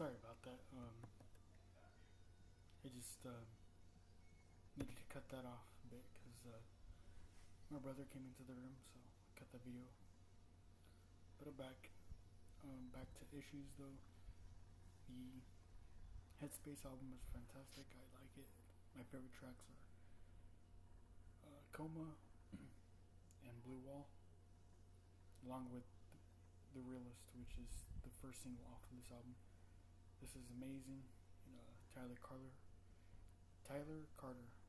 Sorry about that. I just needed to cut that off a bit because my brother came into the room, so I cut the video. But I'm back to issues though. The Headspace album is fantastic. I like it. My favorite tracks are Coma and Blue Wall, along with The Realist, which is the first single off of this album. This is amazing. Tyler Carter.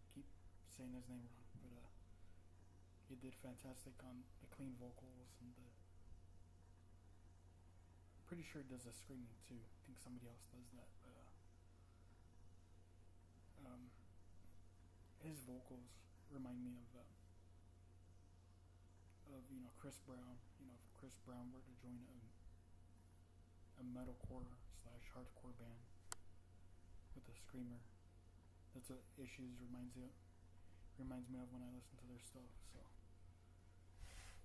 Keep saying his name wrong, but he did fantastic on the clean vocals and the. Pretty sure he does the screaming too. I think somebody else does that, but his vocals remind me of Chris Brown. If Chris Brown were to join a metalcore / hardcore band with a screamer, that's what Issues reminds me of when I listen to their stuff. So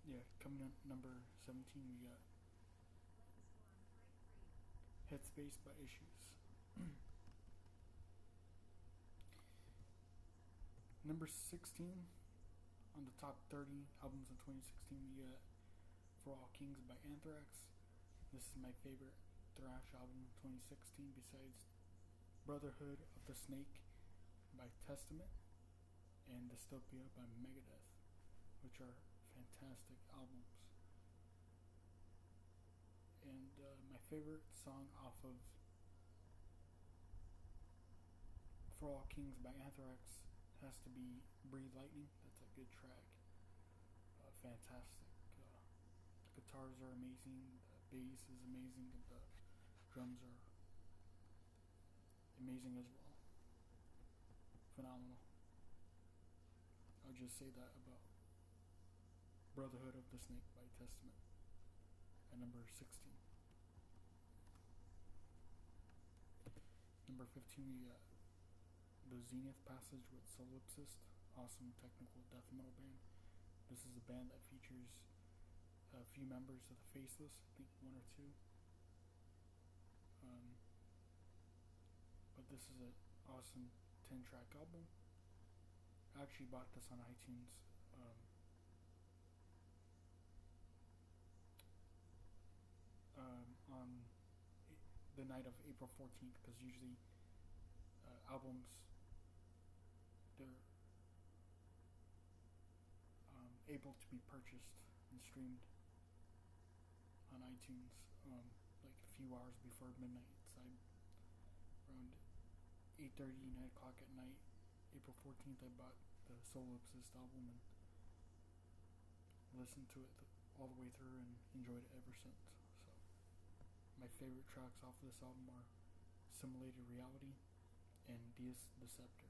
yeah, coming in number 17, we got Headspace by Issues. Number 16 on the top 30 albums of 2016, we got For All Kings by Anthrax. This is my favorite thrash album of 2016 besides Brotherhood of the Snake by Testament and Dystopia by Megadeth, which are fantastic albums. And my favorite song off of For All Kings by Anthrax has to be Breathe Lightning. That's a good track. Fantastic. The guitars are amazing, the bass is amazing, and the drums are amazing as well. Phenomenal. I'll just say that about Brotherhood of the Snake by Testament at number 16. Number 15, we got the Zenith Passage with Solipsist. Awesome technical death metal band. This is a band that features a few members of the Faceless, I think one or two. But this is an awesome 10-track album. I actually bought this on iTunes. On the night of April 14th, because usually albums, they're able to be purchased and streamed on iTunes like a few hours before midnight. So around 8:30, 9 o'clock at night, April 14th, I bought the Solipsist album and listened to it all the way through and enjoyed it ever since. So my favorite tracks off of this album are Simulated Reality and Deus Deceptor.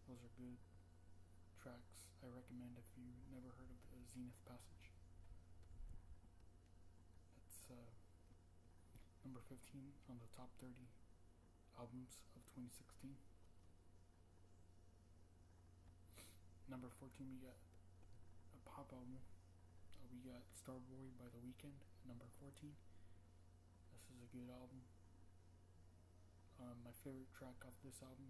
Those are good tracks. I recommend if you've never heard of the Zenith Passage. That's number 15 on the top 30 albums of 2016. Number 14, we got a pop album. We got Starboy by The Weeknd at number 14. This is a good album. My favorite track off this album,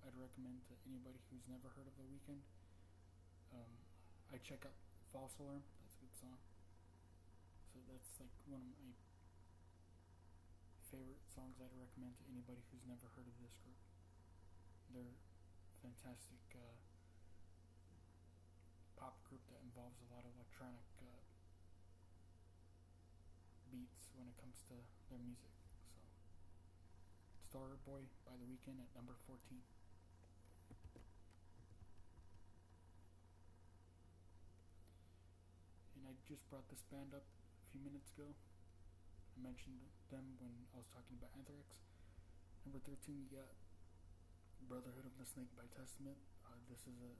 I'd recommend to anybody who's never heard of The Weeknd. I check out False Alarm. That's a good song. So that's like one of my favorite songs I'd recommend to anybody who's never heard of this group. They're fantastic pop group that involves a lot of electronic beats when it comes to their music. So Starboy by The Weeknd at number 14. And I just brought this band up a few minutes ago. I mentioned them when I was talking about Anthrax. Number 13, we got Brotherhood of the Snake by Testament. This is a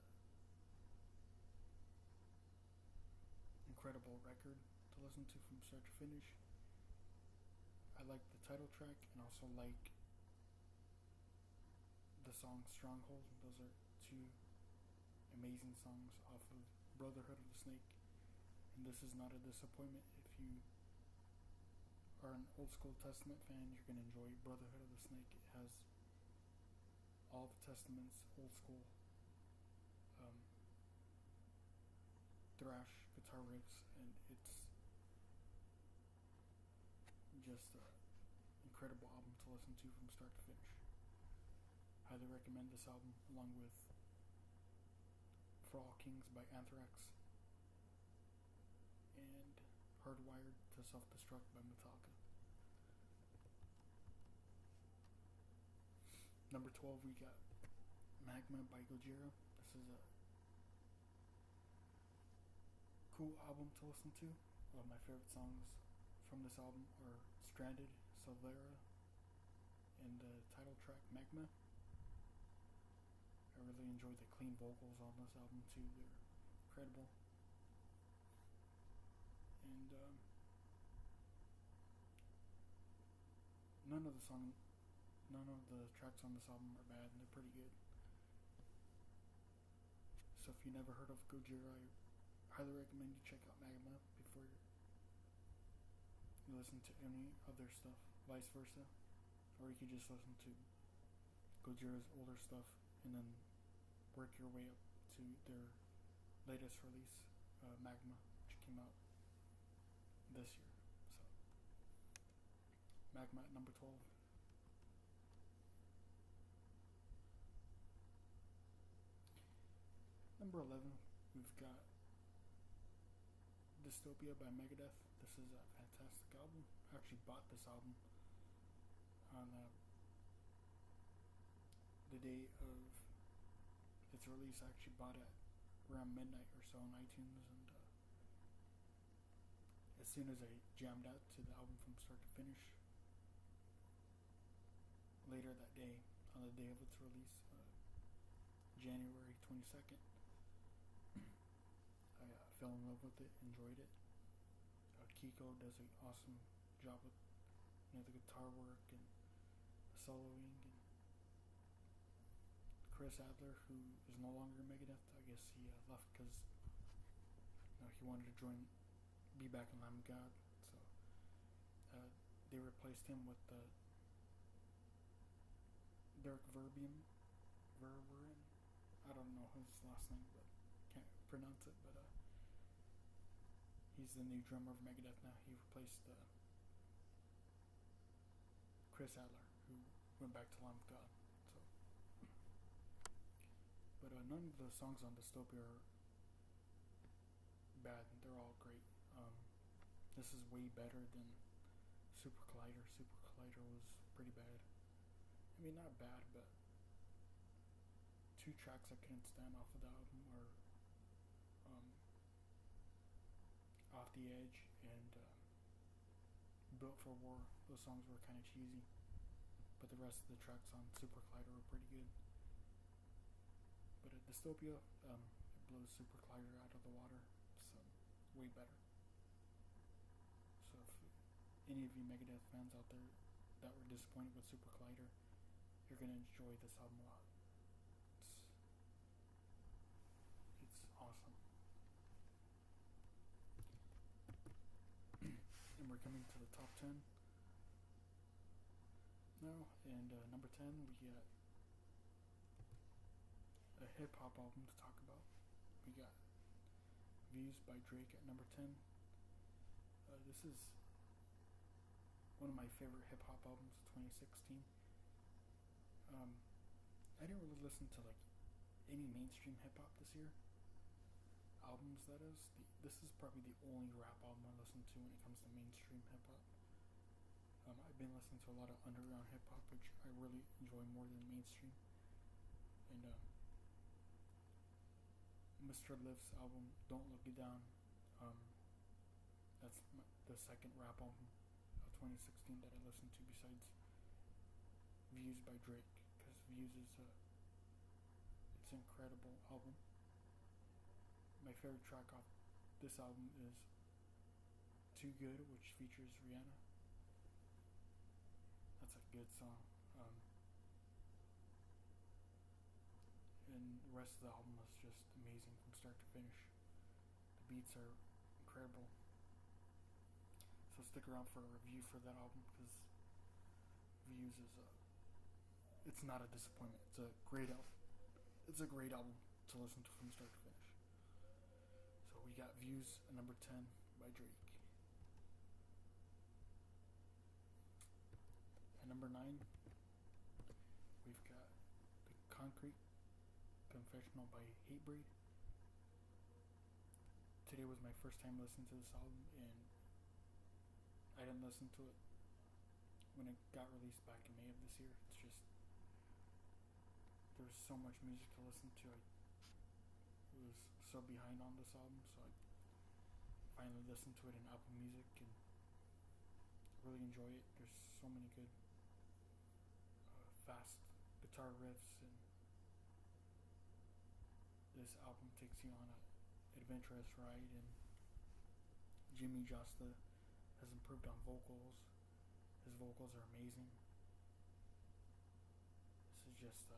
incredible record to listen to from start to finish. I like the title track and also like the song Stronghold. Those are two amazing songs off of Brotherhood of the Snake. And this is not a disappointment. If you are an old school Testament fan, you're going to enjoy Brotherhood of the all the Testaments, old school thrash guitar riffs, and it's just an incredible album to listen to from start to finish. Highly recommend this album, along with For All Kings by Anthrax and Hardwired to Self-Destruct by Metallica. Number 12, we got Magma by Gojira. This is a cool album to listen to. My favorite songs from this album are Stranded, Silvera, and the title track Magma. I really enjoy the clean vocals on this album too. They're incredible. And none of the tracks on this album are bad, and they're pretty good. So if you never heard of Gojira, I highly recommend you check out Magma before you listen to any of their stuff, vice versa. Or you could just listen to Gojira's older stuff and then work your way up to their latest release, Magma, which came out this year. So, Magma at number 12. Number 11, we've got Dystopia by Megadeth. This is a fantastic album. I actually bought this album on the day of its release. I actually bought it around midnight or so on iTunes, and as soon as I jammed out to the album from start to finish, later that day, on the day of its release, January 22nd, I fell in love with it, enjoyed it. Kiko does an awesome job with the guitar work and the soloing, and Chris Adler, who is no longer in Megadeth, I guess he left because he wanted to be back in Lamb of God, so they replaced him with Derek Verberin. I don't know his last name, but can't pronounce it, but he's the new drummer of Megadeth now. He replaced Chris Adler, who went back to Lamb of God. So, but none of the songs on Dystopia are bad. They're all great. This is way better than Super Collider. Super Collider was pretty bad. I mean, not bad, but two tracks I couldn't stand off of the album are Off the Edge and Built for War. Those songs were kind of cheesy, but the rest of the tracks on Super Collider were pretty good. But at Dystopia, it blows Super Collider out of the water, so way better. So if any of you Megadeth fans out there that were disappointed with Super Collider, you're going to enjoy this album a lot. It's awesome. And we're coming to the top 10 now, and number 10 we got a hip-hop album to talk about. We got Views by Drake at number 10. This is one of my favorite hip-hop albums of 2016. I didn't really listen to any mainstream hip-hop this year. Albums, that is. This is probably the only rap album I listen to when it comes to mainstream hip-hop. I've been listening to a lot of underground hip-hop, which I really enjoy more than mainstream. And Mr. Lift's album, Don't Look You Down, that's the second rap album of 2016 that I listened to besides Views by Drake, because Views is it's an incredible album. My favorite track off this album is Too Good, which features Rihanna. That's a good song. And the rest of the album is just amazing from start to finish. The beats are incredible. So stick around for a review for that album, because Views is it's not a disappointment. It's a great album. It's a great album to listen to from start to finish. So we got Views at number 10 by Drake. At number 9, we've got The Concrete Confessional by Hatebreed. Today was my first time listening to this album, and I didn't listen to it when it got released back in May of this year. It's just, there's so much music to listen to. I was so behind on this album, so I finally listened to it in Apple Music and really enjoy it. There's so many good fast guitar riffs, and this album takes you on an adventurous ride, and Jimmy Josta has improved on vocals. His vocals are amazing. This is just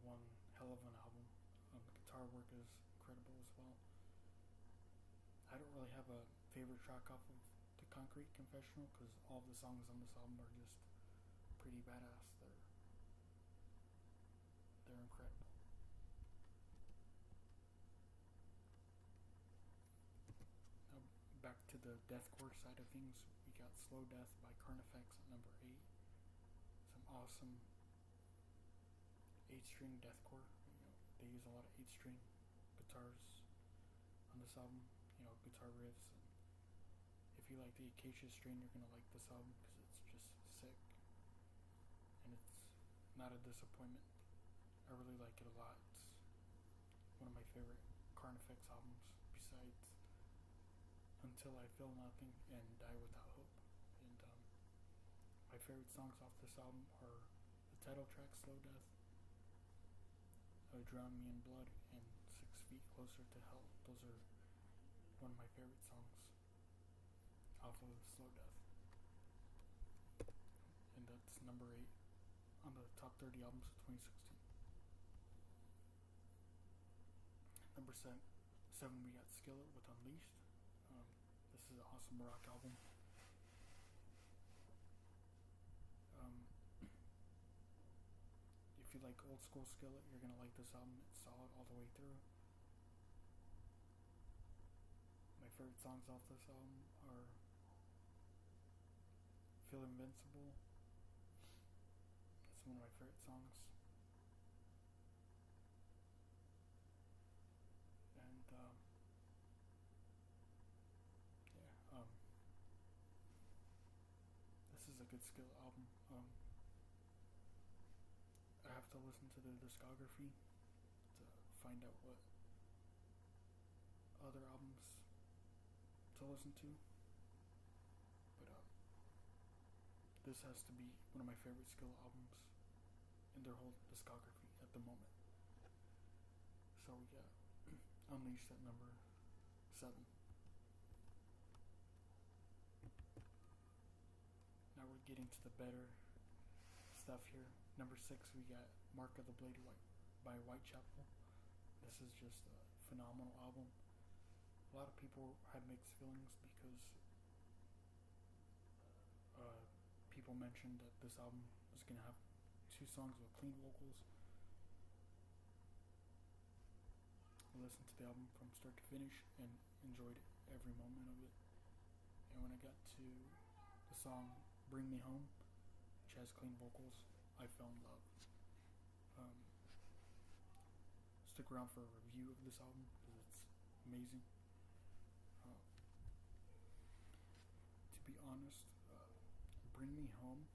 one hell of an album. The guitar work is incredible as well. I don't really have a favorite track off of The Concrete Confessional because all of the songs on this album are just pretty badass. They're incredible. Now back to the deathcore side of things, we got Slow Death by Carnifex at number 8. Some awesome 8-string deathcore. They use a lot of 8-string guitars on this album. Guitar riffs. And if you like the Acacia string, you're gonna like this album because it's just sick, and it's not a disappointment. I really like it a lot. It's one of my favorite Carnifex albums, besides Until I Feel Nothing and Die Without Hope. And my favorite songs off this album are the title track, Slow Death, Drown Me in Blood, and 6 Feet Closer to Hell. Those are one of my favorite songs off of Slow Death. And that's number 8 on the top 30 albums of 2016. Number 7, we got Skillet with Unleashed. This is an awesome rock album. If you like old school Skillet, you're gonna like this album. It's solid all the way through. My favorite songs off this album are Feel Invincible. That's one of my favorite songs. And this is a good Skillet album. I have to listen to their discography to find out what other albums to listen to, but this has to be one of my favorite Skillet albums in their whole discography at the moment. So we got Unleashed at number 7. Now we're getting to the better stuff here. Number 6, we got Mark of the Blade by Whitechapel. This is just a phenomenal album. A lot of people had mixed feelings because people mentioned that this album was going to have 2 songs with clean vocals. I listened to the album from start to finish and enjoyed every moment of it. And when I got to the song Bring Me Home, which has clean vocals, I fell in love. Stick around for a review of this album because it's amazing. To be honest, Bring Me Home,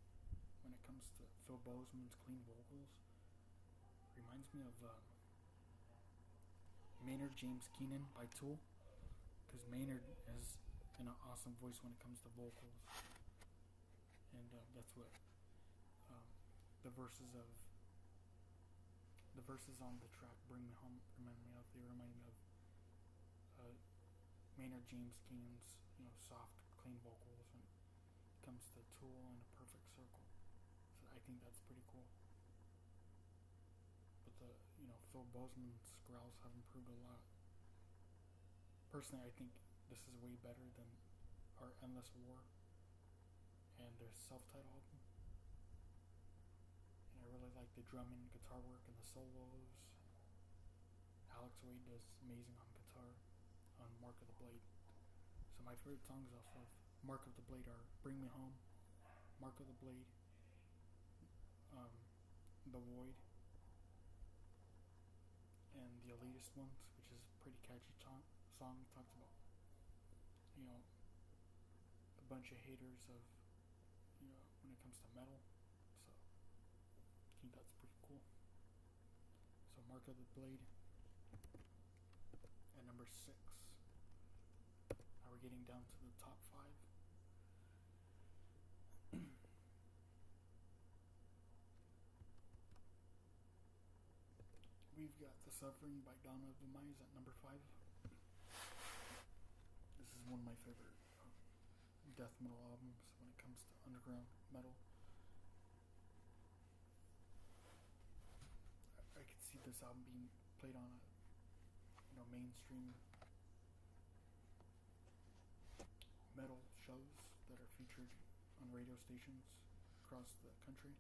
when it comes to Phil Bozeman's clean vocals, reminds me of Maynard James Keenan by Tool, because Maynard has an awesome voice when it comes to vocals, and that's what the verses on the track Bring Me Home remind me of. They remind me of Maynard James Keenan's soft, clean vocals when it comes to Tool and A Perfect Circle. So I think that's pretty cool. But Phil Bozeman's growls have improved a lot. Personally, I think this is way better than our Endless War and their self-titled album. And I really like the drumming, guitar work, and the solos. Alex Wade does amazing on guitar on Mark of the Blade. So my favorite songs off of Mark of the Blade are Bring Me Home, Mark of the Blade, The Void, and the Elitist ones, which is a pretty catchy song. It talks about, a bunch of haters of, when it comes to metal. So I think that's pretty cool. So Mark of the Blade at number 6. Now we're getting down to the top 5. We've got The Suffering by Dawn of Demise at number 5. This is one of my favorite death metal albums when it comes to underground metal. I could see this album being played on mainstream metal shows that are featured on radio stations across the country,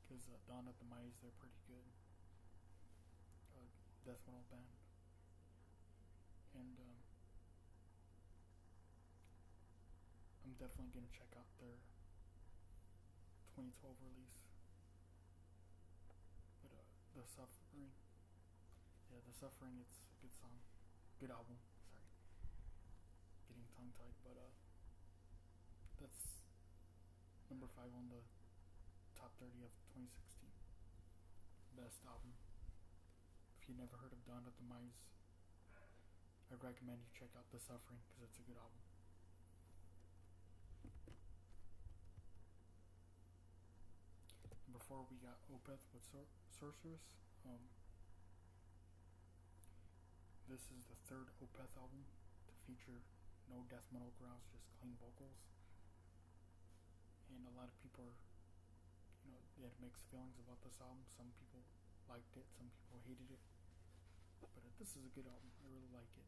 because Dawn of Demise, they're pretty good death metal band, and I'm definitely gonna check out their 2012 release. But The Suffering, The Suffering, it's a good song, good album. Sorry, getting tongue tied, but that's number 5 on the top 30 of 2016 best album. If you never heard of Dawn of Demise, I'd recommend you check out The Suffering, because it's a good album. Number 4, we got Opeth with Sorceress. This is the 3rd Opeth album to feature no death metal growls, just clean vocals. And a lot of people are, they had mixed feelings about this album. Some people liked it, some people hated it. But this is a good album. I really like it.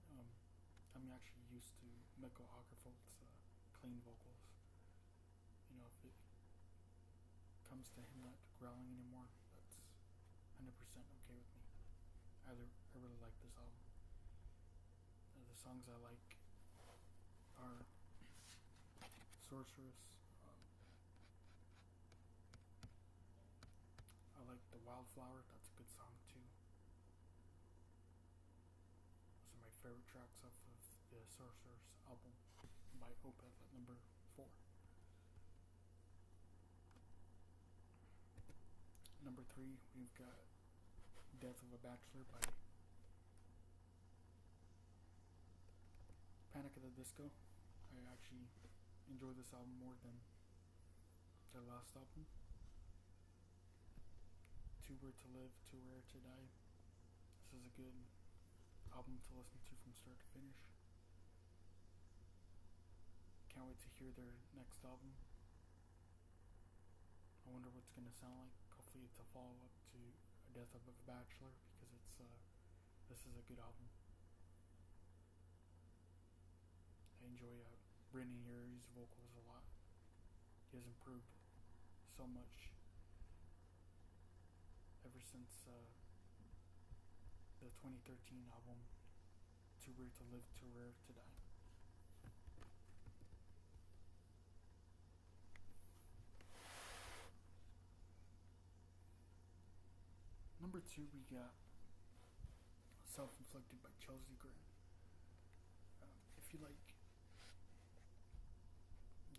I'm actually used to Mikko Åkerfeldt's clean vocals. If it comes to him not growling anymore, that's 100% okay with me. I really like this album. The songs I like are Sorceress. I like The Wildflower. That's a good song too. Those are my favorite tracks off of the Sorceress album by Opeth at number 4. Number 3, we've got Death of a Bachelor by Panic at the Disco. I actually enjoy this album more than their last album. Too Rare to Live, Too Rare to Die. This is a good album to listen to from start to finish. Can't wait to hear their next album. I wonder what's going to sound like. Hopefully it's a follow-up to Death of a Bachelor, because this is a good album. I enjoy Brennan Urie's vocals a lot. He has improved so much ever since the 2013 album, Too Rare to Live, Too Rare to Die. Number 2, we got Self-Inflicted by Chelsea Grin. If you like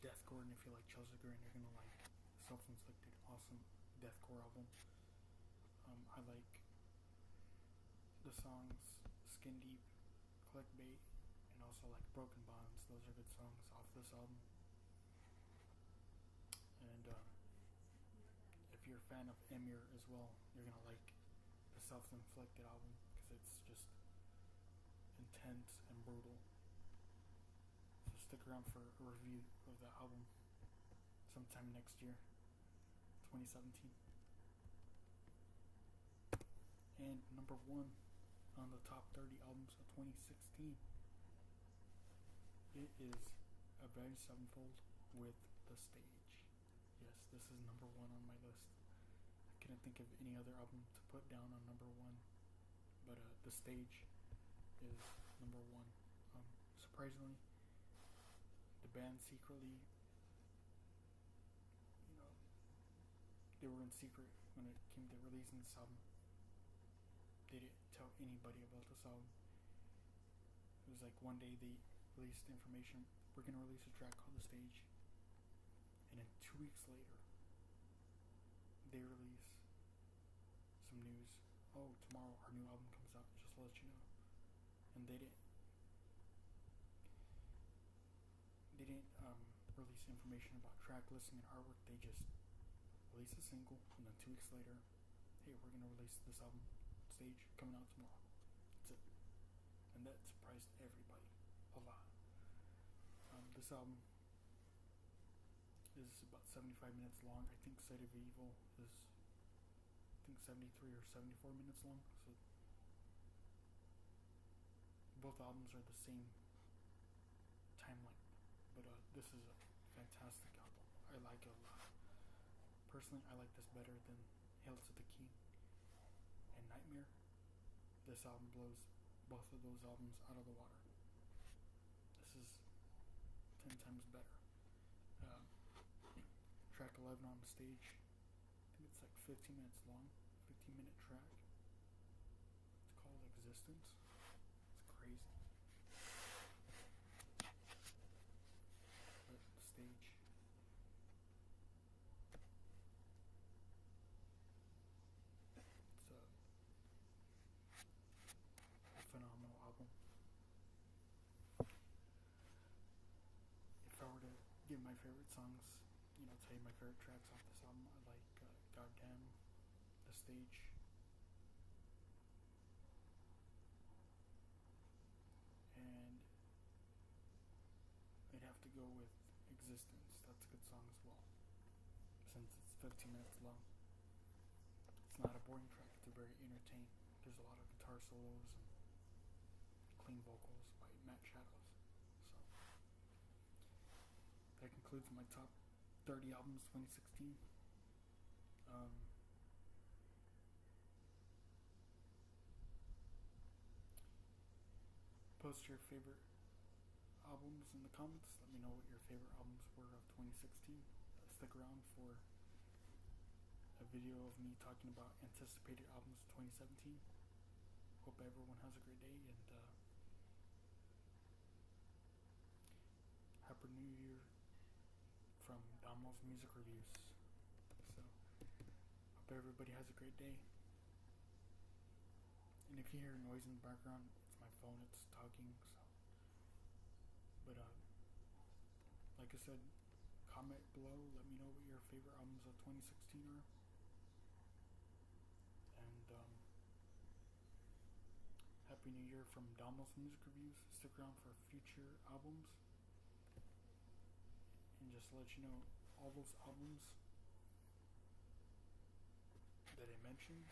deathcore, and if you like Chelsea Grin, you're gonna like Self-Inflicted. Awesome deathcore album. I like the songs Skin Deep, Clickbait, and also like Broken Bonds. Those are good songs off this album. And if you're a fan of Emir as well, you're gonna like the Self-Inflicted album, because it's just intense and brutal. So stick around for a review of the album sometime next year, 2017. And number 1 on the top 30 albums of 2016, it is Avenged Sevenfold with The Stage. Yes, this is number 1 on my list. I couldn't think of any other album to put down on number one, but The Stage is number one. Surprisingly, the band secretly, you know, they were in secret when it came to releasing this album. They didn't tell anybody about this album. It was like one day they released information, we're going to release a track called The Stage, and then 2 weeks later they release some news. Oh, tomorrow our new album comes out, just to let you know. And they didn't release information about track listing and artwork. They just released a single, and then 2 weeks later, hey, we're going to release this album, Stage, coming out tomorrow. That's it. And that surprised everybody a lot. This album is about 75 minutes long. I think Sight of Evil is 73 or 74 minutes long. So both albums are the same time length. But this is a fantastic album. I like it a lot. Personally, I like this better than Hail to the King and Nightmare. This album blows both of those albums out of the water. This is 10 times better. Track 11 on The Stage, I think it's like 15 minutes long, 15-minute track. It's called Existence. It's crazy. But The Stage, it's a phenomenal album. If I were to give my favorite songs, tell you my favorite tracks off this album, I like Goddamn, The Stage, and I'd have to go with Existence. That's a good song as well, since it's 15 minutes long. It's not a boring track, it's very entertaining. There's a lot of guitar solos and clean vocals by Matt Shadows. So that concludes my top 30 albums 2016. Post your favorite albums in the comments. Let me know what your favorite albums were of 2016. Stick around for a video of me talking about anticipated albums of 2017. Hope everyone has a great day, and Happy New Year from Domino's Music Reviews. So, hope everybody has a great day. And if you hear noise in the background, it's my phone, it's talking, so. But, like I said, comment below, let me know what your favorite albums of 2016 are. And, Happy New Year from Domino's Music Reviews. Stick around for future albums. And just to let you know, all those albums that I mentioned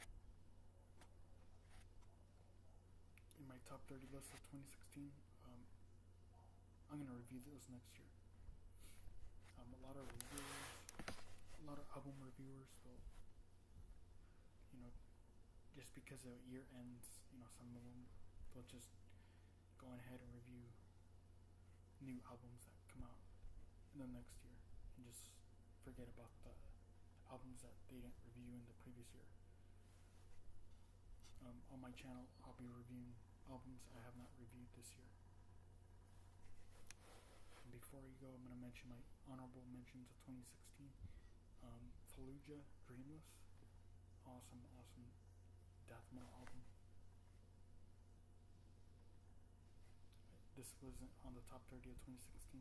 in my top 30 list of 2016, I'm going to review those next year. A lot of album reviewers will, just because the year ends, some of them, they'll just go ahead and review new albums that come out in the next year and just forget about the albums that they didn't review in the previous year. On my channel, I'll be reviewing albums I have not reviewed this year. And before you go, I'm going to mention my honorable mentions of 2016. Fallujah, Dreamless. Awesome death metal album. This wasn't on the top 30 of 2016,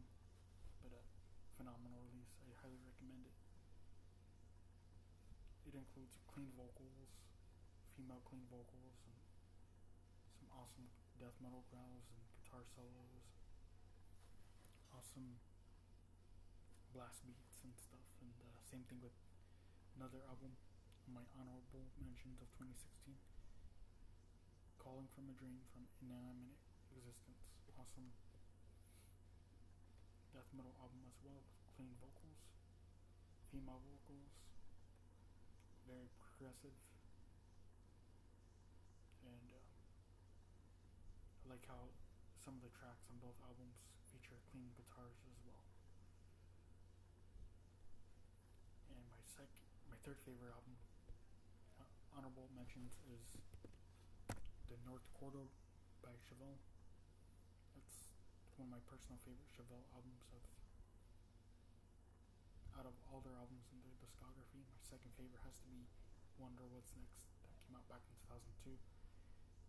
but a phenomenal release. I highly recommend it. It includes clean vocals, female clean vocals, and some awesome death metal growls and guitar solos. Awesome blast beats and stuff. And same thing with another album on my honorable mentions of 2016. Calling from a Dream from Inanimate Existence. Awesome death metal album as well, with clean vocals, female vocals, very progressive, and I like how some of the tracks on both albums feature clean guitars as well. And my third favorite album, honorable mentions, is The North Corridor by Chevelle. That's one of my personal favorite Chevelle albums. Out of all their albums in their discography, my second favorite has to be Wonder What's Next, that came out back in 2002.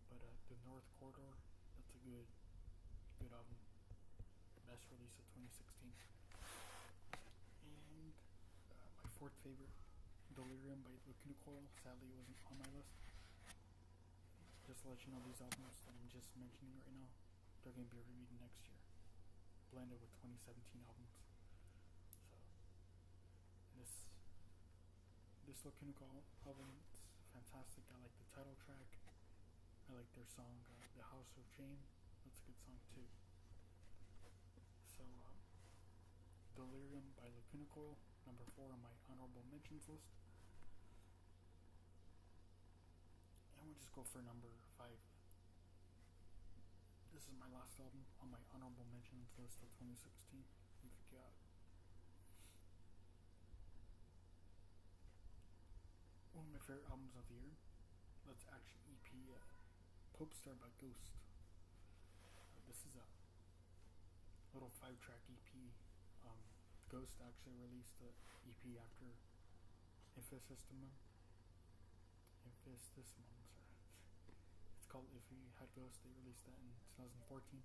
But The North Corridor, that's a good album. Best release of 2016. And my fourth favorite, Delirium by Lacuna Coil. Sadly, it wasn't on my list. Just to let you know, these albums that I'm just mentioning right now, they're going to be reviewed next year, blended with 2017 albums. So this Lacuna Coil album, it's fantastic. I like the title track. I like their song, The House of Chain. That's a good song too. So Delirium by Lacuna Coil, number 4 on my honorable mentions list. And we'll just go for number 5. This is my last album on my honorable mentions list of 2016. We've got one of my favorite albums of the year. That's actually EP, Pope Star by Ghost. This is a little 5-track EP. Ghost actually released the EP after Infestissimum. It's called If We Had Ghost. They released that in 2014.